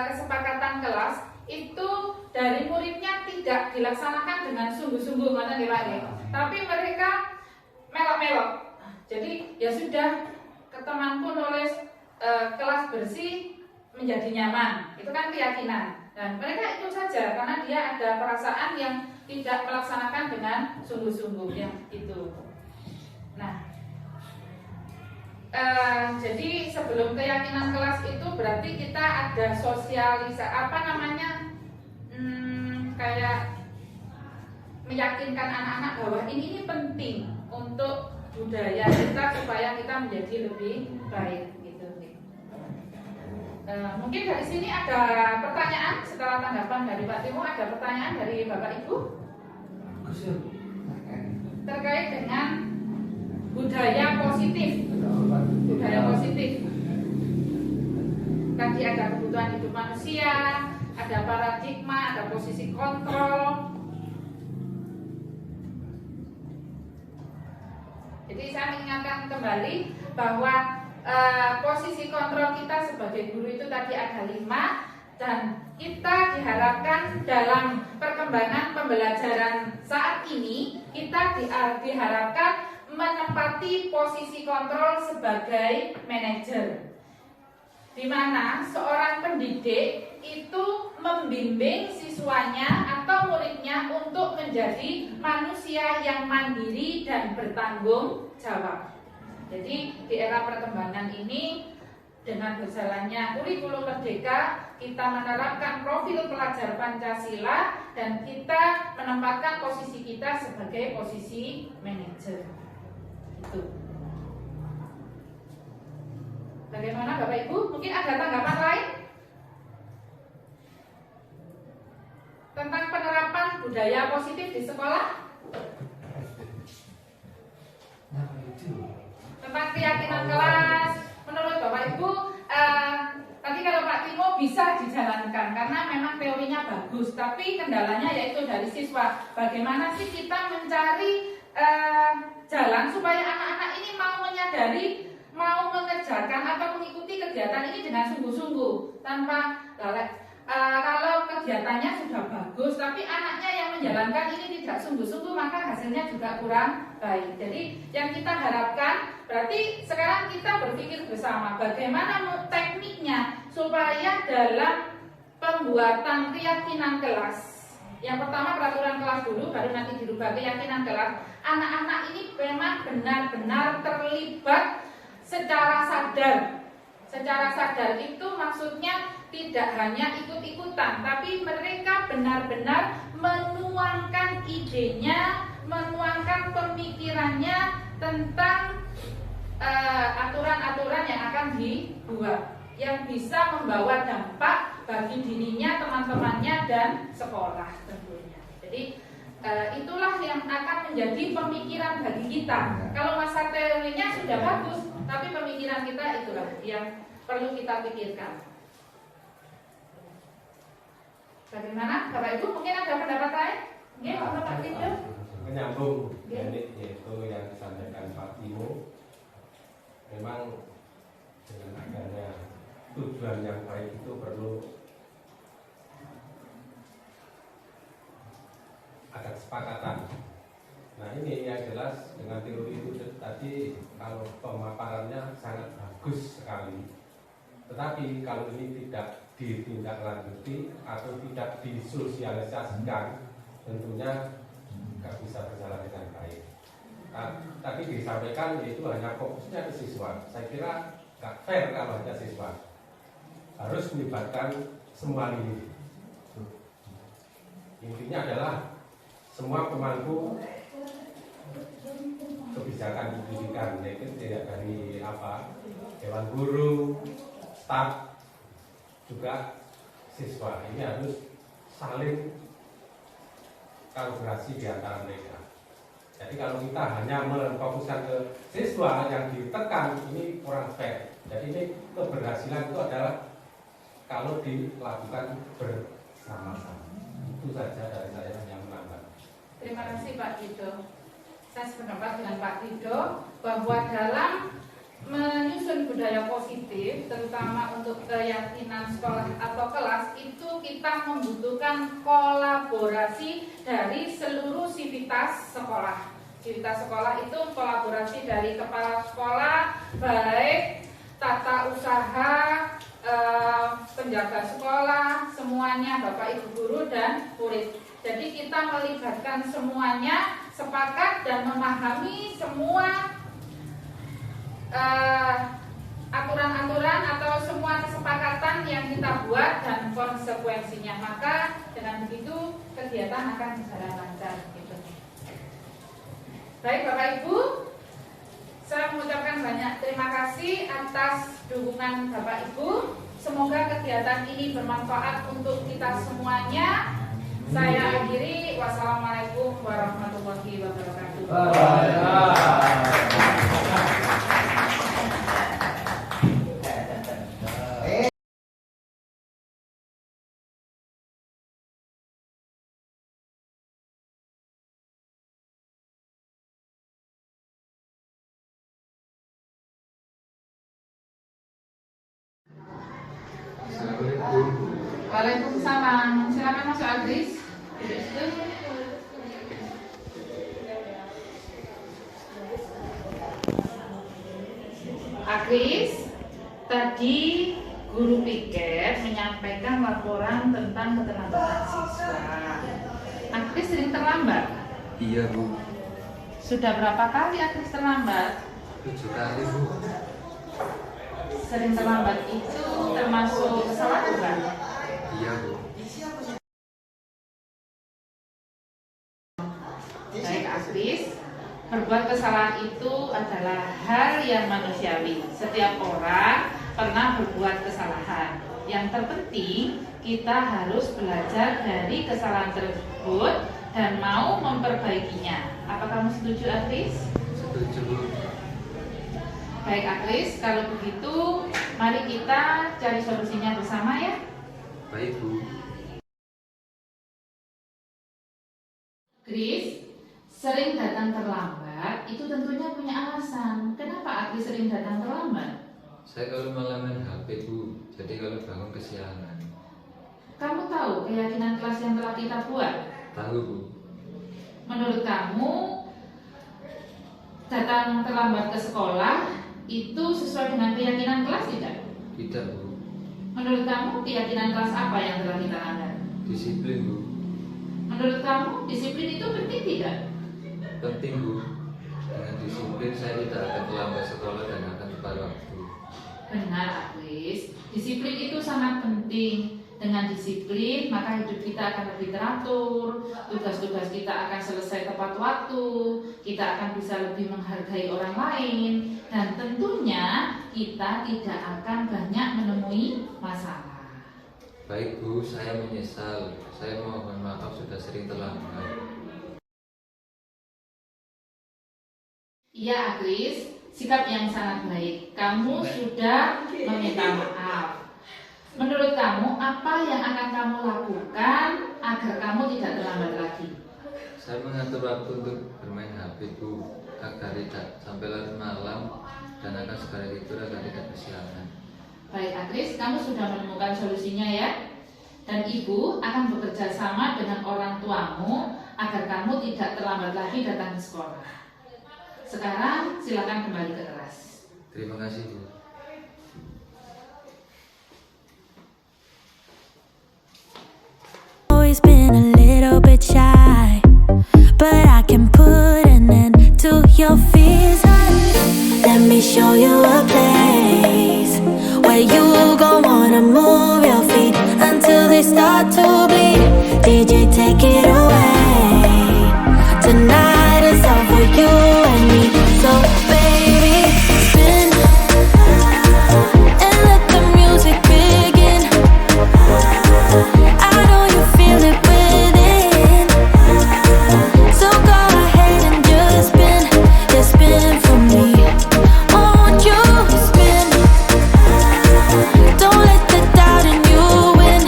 kesepakatan kelas itu dari muridnya tidak dilaksanakan dengan sungguh-sungguh, mana ya Pak ya. Tapi mereka melok-melok. Jadi ya sudah, temanku nulis kelas bersih menjadi nyaman, itu kan keyakinan. Dan mereka ikut saja karena dia ada perasaan yang tidak melaksanakan dengan sungguh-sungguh yang itu. Nah, jadi sebelum keyakinan kelas itu berarti kita ada sosialisasi kayak meyakinkan anak-anak bahwa ini penting untuk budaya kita supaya kita menjadi lebih baik gitu. Mungkin dari sini ada pertanyaan setelah tanggapan dari Pak Timo, ada pertanyaan dari Bapak Ibu terkait dengan budaya positif. Budaya positif. Tadi ada kebutuhan hidup manusia, ada paradigma, ada posisi kontrol. Jadi saya mengingatkan kembali bahwa posisi kontrol kita sebagai guru itu tadi ada 5, dan kita diharapkan dalam perkembangan pembelajaran saat ini kita diharapkan menempati posisi kontrol sebagai manajer, di mana seorang pendidik itu membimbing siswanya atau muridnya untuk menjadi manusia yang mandiri dan bertanggung jawab. Jadi di era perkembangan ini, dengan berjalannya kurikulum merdeka, kita menerapkan profil pelajar Pancasila dan kita menempatkan posisi kita sebagai posisi manajer. Itu. Bagaimana Bapak Ibu? Mungkin ada tanggapan lain tentang penerapan budaya positif di sekolah? Tentang keyakinan kelas, menurut Bapak Ibu, tadi kalau Pak Timo bisa dijalankan karena memang teorinya bagus, tapi kendalanya yaitu dari siswa. Bagaimana sih kita mencari jalan supaya anak-anak ini mau menyadari, mau mengerjakan atau mengikuti kegiatan ini dengan sungguh-sungguh tanpa lalai. Kalau kegiatannya sudah bagus tapi anaknya yang menjalankan ini tidak sungguh-sungguh, maka hasilnya juga kurang baik. Jadi yang kita harapkan, berarti sekarang kita berpikir bersama bagaimana tekniknya supaya dalam pembuatan keyakinan kelas, yang pertama peraturan kelas dulu, baru nanti dirubah keyakinan kelas, anak-anak ini memang benar-benar terlibat secara sadar. Secara sadar itu maksudnya tidak hanya ikut-ikutan, tapi mereka benar-benar menuangkan idenya, menuangkan pemikirannya tentang aturan-aturan yang akan dibuat, yang bisa membawa dampak bagi dirinya, teman-temannya, dan sekolah tentunya. Jadi itulah yang akan menjadi pemikiran bagi kita. Kalau masa teorinya sudah bagus, Tapi pemikiran kita itulah yang perlu kita pikirkan. Bagaimana, Bapak Ibu? Mungkin ada pendapat lain? Oke, Bapak Ibu. Menyambung teknik yaitu yang disampaikan Pak Timo, memang dengan adanya tujuan yang baik itu perlu ada kesepakatan. Nah ini yang jelas dengan teori itu tadi kalau pemaparannya sangat bagus sekali, tetapi kalau ini tidak ditindaklanjuti atau tidak disosialisasikan, tentunya nggak bisa berjalan dengan baik. Nah, tadi disampaikan yaitu hanya fokusnya ke siswa. Saya kira nggak fair kalau hanya siswa, harus melibatkan semua ini. Intinya adalah semua pemangku kebijakan pendidikan, yaitu tidak dari dewan guru, staf, juga siswa. Ini harus saling kolaborasi di antara mereka. Jadi kalau kita hanya memfokuskan ke siswa yang ditekan, ini kurang fair. Jadi ini keberhasilan itu adalah kalau dilakukan bersama-sama. Itu saja dari saya yang menambah. Terima kasih Pak Tido. Saya sependapat dengan Pak Tido bahwa dalam menyusun budaya positif, terutama untuk keyakinan sekolah atau kelas, itu kita membutuhkan kolaborasi dari seluruh sivitas sekolah. Sivitas sekolah itu kolaborasi dari kepala sekolah, baik tata usaha, penjaga sekolah, semuanya, Bapak Ibu guru dan murid. Jadi kita melibatkan semuanya, sepakat dan memahami semua aturan-aturan atau semua kesepakatan yang kita buat dan konsekuensinya. Maka dengan begitu kegiatan akan berjalan lancar. Gitu. Baik Bapak Ibu, saya mengucapkan banyak terima kasih atas dukungan Bapak Ibu. Semoga kegiatan ini bermanfaat untuk kita semuanya. Saya akhiri. Wassalamualaikum warahmatullahi wabarakatuh. Waalaikumsalam. Silakan masuk Agris. Agris, tadi guru piket menyampaikan laporan tentang keterlambatan siswa. Agris sering terlambat? Iya Bu, Sudah berapa kali Agris terlambat? 7 kali Bu. Sering terlambat itu termasuk kesalahan bukan? Iya Bu. Baik Agris, berbuat kesalahan itu adalah hal yang manusiawi. Setiap orang pernah berbuat kesalahan. Yang terpenting kita harus belajar dari kesalahan tersebut dan mau memperbaikinya. Apa kamu setuju Agris? Setuju Bu. Baik Agris, kalau begitu mari kita cari solusinya bersama ya. Baik Bu. Agris, sering datang terlambat itu tentunya punya alasan. Kenapa Agris sering datang terlambat? Saya kalau malam main HP Bu, jadi kalau bangun kesiangan. Kamu tahu keyakinan kelas yang telah kita buat? Tahu Bu. Menurut kamu datang terlambat ke sekolah itu sesuai dengan keyakinan kelas tidak? Tidak Bu. Menurut kamu keyakinan kelas apa yang telah kita langgar? Disiplin Bu. Menurut kamu disiplin itu penting tidak? Penting Bu. Dengan disiplin saya tidak akan terlambat sekolah dan akan tepat waktu. Benar Agris, disiplin itu sangat penting. Dengan disiplin maka hidup kita akan lebih teratur, tugas-tugas kita akan selesai tepat waktu, kita akan bisa lebih menghargai orang lain, dan tentunya kita tidak akan banyak menemui masalah. Baik Bu, saya menyesal. Saya mohon maaf sudah sering terlambat. Iya Agris, sikap yang sangat baik. Kamu sudah meminta maaf. Menurut kamu, apa yang akan kamu lakukan agar kamu tidak terlambat lagi? Saya mengatur waktu untuk bermain HP Bu, agar tidak sampai larut malam dan akan segera tidur agar tidak kesiangan. Baik Akris, kamu sudah menemukan solusinya ya? Dan ibu akan bekerja sama dengan orang tuamu agar kamu tidak terlambat lagi datang ke sekolah. Sekarang silakan kembali ke kelas. Terima kasih Bu. Always been a little bit shy, but I can put an end to your fears. Let me show you a place where you gon' wanna move your feet until they start to bleed. DJ, take it away. Tonight is all for you and me. So baby, spin and let the music begin. I know you feel it within, so go ahead and just spin, yeah, spin for me. Won't you spin? Don't let the doubt in you win.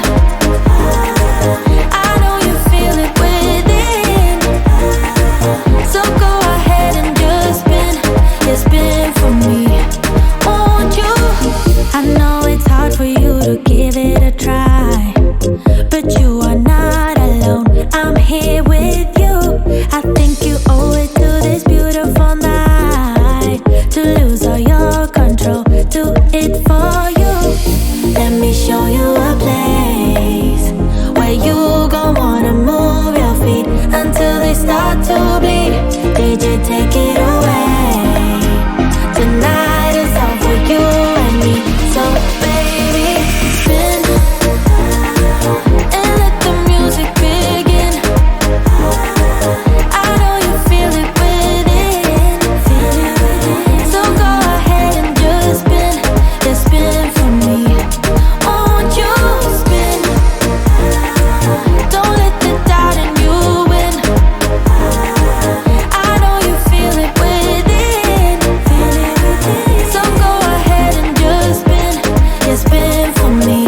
I know you feel it within, so go ahead and just spin, yeah, spin for me. Won't you? I know it's hard for you to give it a try, but you are not alone, I'm here with you. I think you owe it to this beautiful night to lose all your control, do it for you. Let me show you a place where you gon' wanna move your feet until they start to bleed. DJ, take it away. Tonight is all for you and me. So baby, spin and let the music begin. I know you feel it within, so go ahead and just spin, yeah, spin for me. Won't you spin? Don't let the doubt in you win. I know you feel it within, so go ahead and just spin, yeah, spin for me.